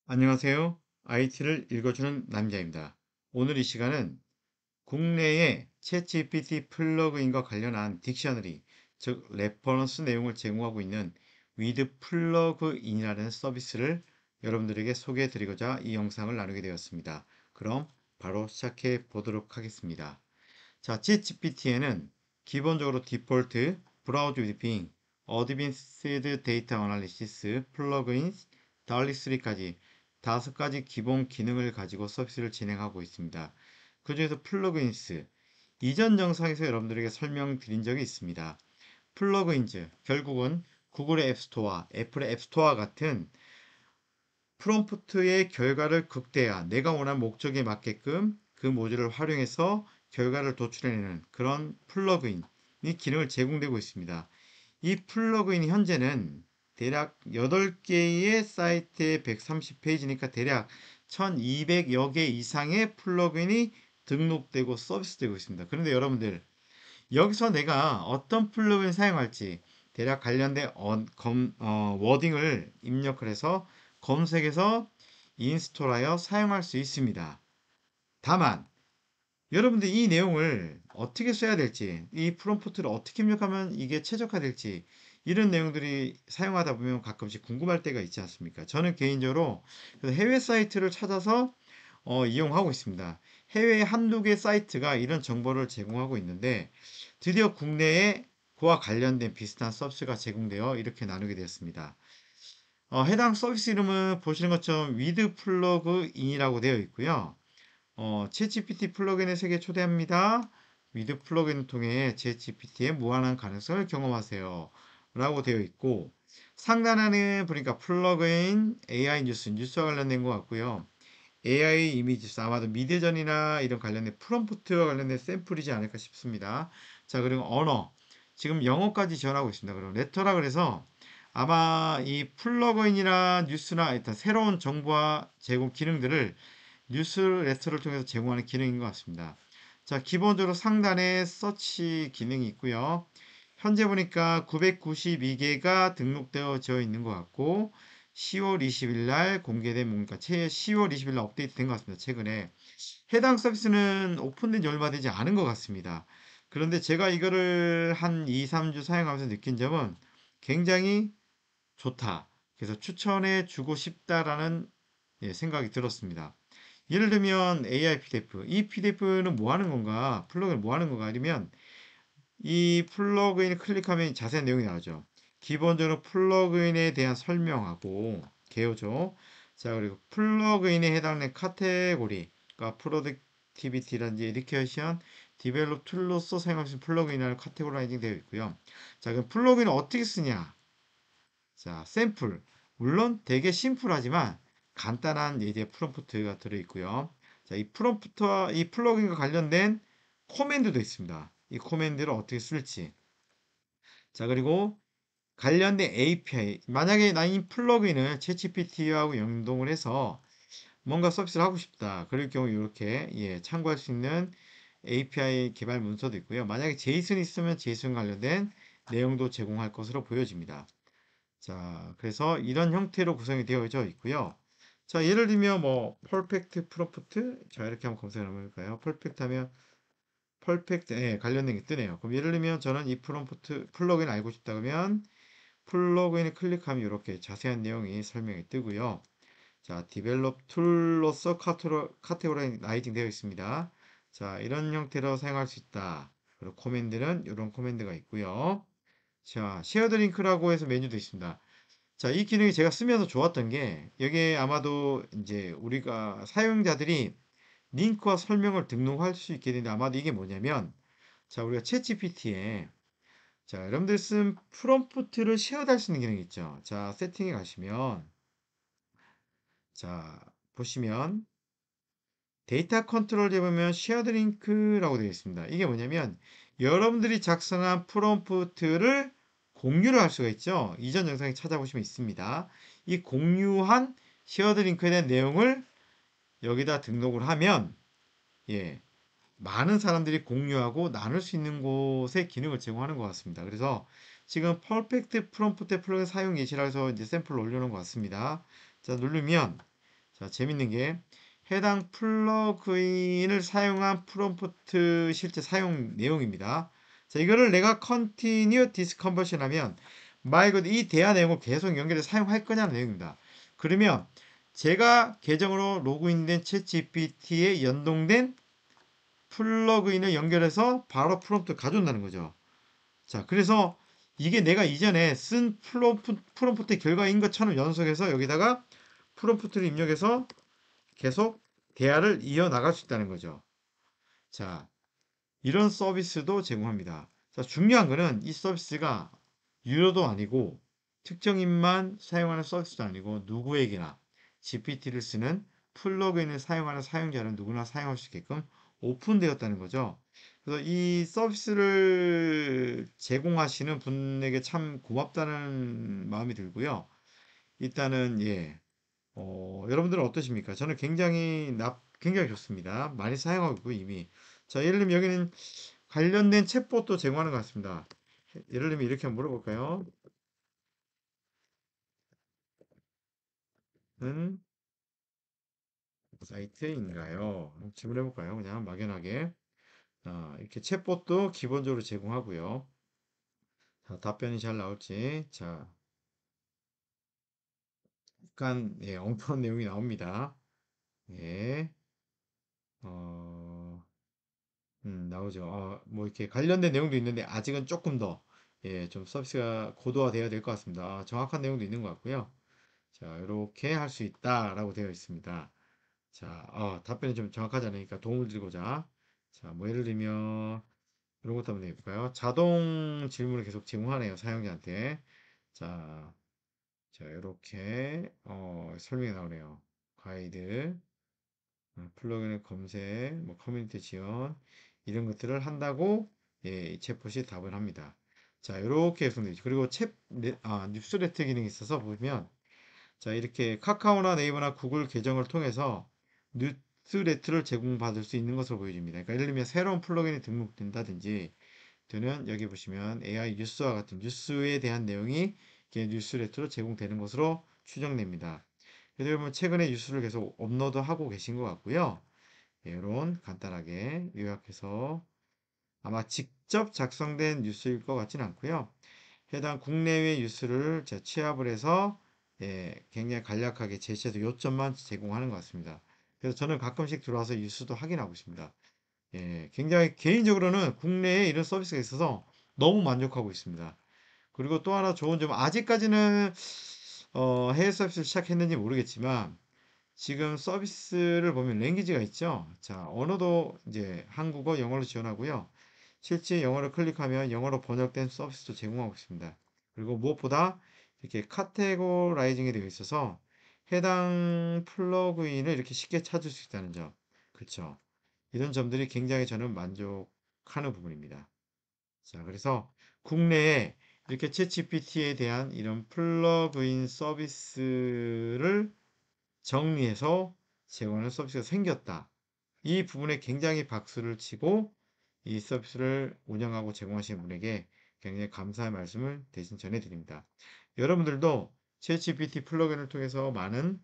안녕하세요. IT를 읽어주는 남자입니다. 오늘 이 시간은 국내의 챗GPT 플러그인과 관련한 딕셔너리, 즉 레퍼런스 내용을 제공하고 있는 위드 플러그인이라는 서비스를 여러분들에게 소개해 드리고자 이 영상을 나누게 되었습니다. 그럼 바로 시작해 보도록 하겠습니다. 자, 챗GPT에는 기본적으로 디폴트, 브라우저 위드 빙, 어드밴스드 데이터 어널리시스, 플러그인, 달리3까지 5가지 기본 기능을 가지고 서비스를 진행하고 있습니다. 그 중에서 플러그인스, 이전 영상에서 여러분들에게 설명드린 적이 있습니다. 플러그인즈, 결국은 구글의 앱스토어, 애플의 앱스토어와 같은 프롬프트의 결과를 극대화, 내가 원하는 목적에 맞게끔 그 모듈을 활용해서 결과를 도출해내는 그런 플러그인이 기능을 제공되고 있습니다. 이 플러그인이 현재는 대략 8개의 사이트에 130페이지니까 대략 1200여 개 이상의 플러그인이 등록되고 서비스되고 있습니다. 그런데 여러분들, 여기서 내가 어떤 플러그인을 사용할지 대략 관련된 워딩을 입력을 해서 검색해서 인스톨하여 사용할 수 있습니다. 다만 여러분들 이 내용을 어떻게 써야 될지, 이 프롬프트를 어떻게 입력하면 이게 최적화될지 이런 내용들이 사용하다 보면 가끔씩 궁금할 때가 있지 않습니까? 저는 개인적으로 해외 사이트를 찾아서 이용하고 있습니다. 해외에 한두 개 사이트가 이런 정보를 제공하고 있는데 드디어 국내에 그와 관련된 비슷한 서비스가 제공되어 이렇게 나누게 되었습니다. 해당 서비스 이름은 보시는 것처럼 위드 플러그인이라고 되어 있고요. 챗GPT 플러그인의 세계에 초대합니다. 위드 플러그인을 통해 챗GPT의 무한한 가능성을 경험하세요. 라고 되어 있고, 상단에는 보니까 플러그인, AI 뉴스와 관련된 것 같고요. AI 이미지, 아마도 미대전이나 이런 관련된 프롬프트와 관련된 샘플이지 않을까 싶습니다. 자, 그리고 언어. 지금 영어까지 지원하고 있습니다. 그리고 레터라 그래서 아마 이 플러그인이나 뉴스나 일단 새로운 정보와 제공 기능들을 뉴스레터를 통해서 제공하는 기능인 것 같습니다. 자, 기본적으로 상단에 서치 기능이 있고요. 현재 보니까 992개가 등록되어져 있는 것 같고 10월 20일 날 공개된 뭔가 10월 20일 날 업데이트 된 것 같습니다. 최근에 해당 서비스는 오픈된 지 얼마 되지 않은 것 같습니다. 그런데 제가 이거를 한 2, 3주 사용하면서 느낀 점은 굉장히 좋다. 그래서 추천해 주고 싶다라는 생각이 들었습니다. 예를 들면 AI PDF. 이 PDF는 뭐 하는 건가? 플러그인 뭐 하는 건가? 아니면 이 플러그인을 클릭하면 자세한 내용이 나오죠. 기본적으로 플러그인에 대한 설명하고 개요죠. 자, 그리고 플러그인에 해당하는 카테고리, 그러니까 프로덕티비티라든지 에듀케이션, 디벨롭 툴로서 사용할 수 있는 플러그인이라는 카테고라이징 되어 있고요. 자, 그럼 플러그인을 어떻게 쓰냐? 자, 샘플. 물론 되게 심플하지만 간단한 이제 프롬프트가 들어있고요. 자, 이 프롬프트와 이 플러그인과 관련된 코맨드도 있습니다. 이 코맨드를 어떻게 쓸지. 자, 그리고 관련된 API. 만약에 나 이 플러그인을 챗GPT하고 연동을 해서 뭔가 서비스를 하고 싶다. 그럴 경우 이렇게 참고할 수 있는 API 개발 문서도 있고요. 만약에 제이슨 있으면 제이슨 관련된 내용도 제공할 것으로 보여집니다. 자, 그래서 이런 형태로 구성이 되어져 있고요. 자, 예를 들면 뭐 퍼펙트 프롬프트 자, 이렇게 한번 검색을 한번 해볼까요? 퍼펙트 하면 퍼펙트 관련된 게 뜨네요. 그럼 예를 들면 저는 이 프롬프트 플러그인 알고 싶다 그러면 플러그인을 클릭하면 이렇게 자세한 내용이 설명이 뜨고요. 자, 디벨롭 툴로서 카테고라이징 되어 있습니다. 자, 이런 형태로 사용할 수 있다. 그리고 코맨드는 이런 코맨드가 있고요. 자, 쉐어드 링크라고 해서 메뉴도 있습니다. 자, 이 기능이 제가 쓰면서 좋았던 게 여기에 아마도 이제 우리가 사용자들이 링크와 설명을 등록할 수 있게 되는데 아마도 이게 뭐냐면 자, 우리가 챗GPT에 자, 여러분들 쓴 프롬프트를 쉐어할 수 있는 기능이 있죠. 자, 세팅에 가시면 자, 보시면 데이터 컨트롤에 보면 쉐어드 링크라고 되어 있습니다. 이게 뭐냐면 여러분들이 작성한 프롬프트를 공유를 할 수가 있죠. 이전 영상에 찾아보시면 있습니다. 이 공유한 쉐어드 링크에 대한 내용을 여기다 등록을 하면 예, 많은 사람들이 공유하고 나눌 수 있는 곳에 기능을 제공하는 것 같습니다. 그래서 지금 퍼펙트 프롬프트 플러그인 사용 예시라서 이제 샘플을 올려놓은 것 같습니다. 자, 누르면 자, 재밌는 게 해당 플러그인을 사용한 프롬프트 실제 사용 내용입니다. 자, 이거를 내가 continue this conversion 하면 말 그대로 이 대화 내용을 계속 연결해서 사용할 거냐는 내용입니다. 그러면 제가 계정으로 로그인된 챗 GPT에 연동된 플러그인을 연결해서 바로 프롬프트를 가져온다는 거죠. 자, 그래서 이게 내가 이전에 쓴 프롬프트 결과인 것처럼 연속해서 여기다가 프롬프트를 입력해서 계속 대화를 이어나갈 수 있다는 거죠. 자, 이런 서비스도 제공합니다. 자, 중요한 거는 이 서비스가 유료도 아니고 특정인만 사용하는 서비스도 아니고 누구에게나 GPT를 쓰는 플러그인을 사용하는 사용자는 누구나 사용할 수 있게끔 오픈되었다는 거죠. 그래서 이 서비스를 제공하시는 분에게 참 고맙다는 마음이 들고요. 일단은 예, 여러분들은 어떠십니까? 저는 굉장히 좋습니다. 많이 사용하고 있고 이미. 자, 예를 들면 여기는 관련된 챗봇도 제공하는 것 같습니다. 예를 들면 이렇게 한번 물어볼까요? 은 사이트인가요? 질문해볼까요? 그냥 막연하게. 이렇게 챗봇도 기본적으로 제공하고요. 자, 답변이 잘 나올지. 자, 약간 예, 엉뚱한 내용이 나옵니다. 예, 어, 나오죠. 뭐 이렇게 관련된 내용도 있는데 아직은 조금 더 예, 좀 서비스가 고도화되어야 될 것 같습니다. 정확한 내용도 있는 것 같고요. 자, 이렇게 할 수 있다라고 되어 있습니다. 자, 답변이 좀 정확하지 않으니까 도움을 드리고자. 자, 뭐 예를 들면 이런 것도 한번 해볼까요? 자동 질문을 계속 제공하네요, 사용자한테. 자, 자, 이렇게 설명이 나오네요. 가이드, 플러그인의 검색, 뭐 커뮤니티 지원 이런 것들을 한다고 예, 이 챗봇이 답을 합니다. 자, 이렇게 구성되죠. 그리고 뉴스레터 기능이 있어서 보면 자, 이렇게 카카오나 네이버나 구글 계정을 통해서 뉴스레터를 제공받을 수 있는 것으로 보여집니다. 그러니까 예를 들면 새로운 플러그인이 등록된다든지 또는 여기 보시면 AI 뉴스와 같은 뉴스에 대한 내용이 이렇게 뉴스레터로 제공되는 것으로 추정됩니다. 그래서 여러분 최근에 뉴스를 계속 업로드하고 계신 것 같고요. 이런 간단하게 요약해서 아마 직접 작성된 뉴스일 것 같지는 않고요. 해당 국내외 뉴스를 취합을 해서 예, 굉장히 간략하게 제시해서 요점만 제공하는 것 같습니다. 그래서 저는 가끔씩 들어와서 뉴스도 확인하고 있습니다. 예, 굉장히 개인적으로는 국내에 이런 서비스가 있어서 너무 만족하고 있습니다. 그리고 또 하나 좋은 점, 아직까지는 해외 서비스를 시작했는지 모르겠지만 지금 서비스를 보면 랭귀지가 있죠. 자, 언어도 이제 한국어, 영어로 지원하고요. 실제 영어를 클릭하면 영어로 번역된 서비스도 제공하고 있습니다. 그리고 무엇보다 이렇게 카테고라이징이 되어 있어서 해당 플러그인을 이렇게 쉽게 찾을 수 있다는 점. 그렇죠. 이런 점들이 굉장히 저는 만족하는 부분입니다. 자, 그래서 국내에 이렇게 챗GPT에 대한 이런 플러그인 서비스를 정리해서 제공하는 서비스가 생겼다. 이 부분에 굉장히 박수를 치고 이 서비스를 운영하고 제공하시는 분에게 굉장히 감사의 말씀을 대신 전해드립니다. 여러분들도 챗GPT 플러그인을 통해서 많이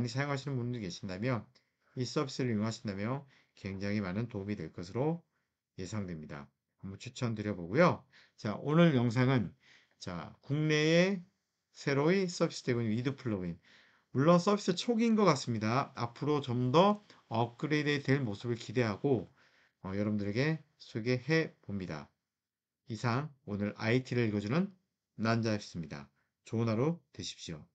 사용하시는 분들이 계신다면 이 서비스를 이용하신다면 굉장히 많은 도움이 될 것으로 예상됩니다. 한번 추천드려보고요. 자, 오늘 영상은 자, 국내에 새로이 서비스되고 있는 위드 플러그인. 물론 서비스 초기인 것 같습니다. 앞으로 좀 더 업그레이드 될 모습을 기대하고 여러분들에게 소개해 봅니다. 이상 오늘 IT를 읽어주는 난자였습니다. 좋은 하루 되십시오.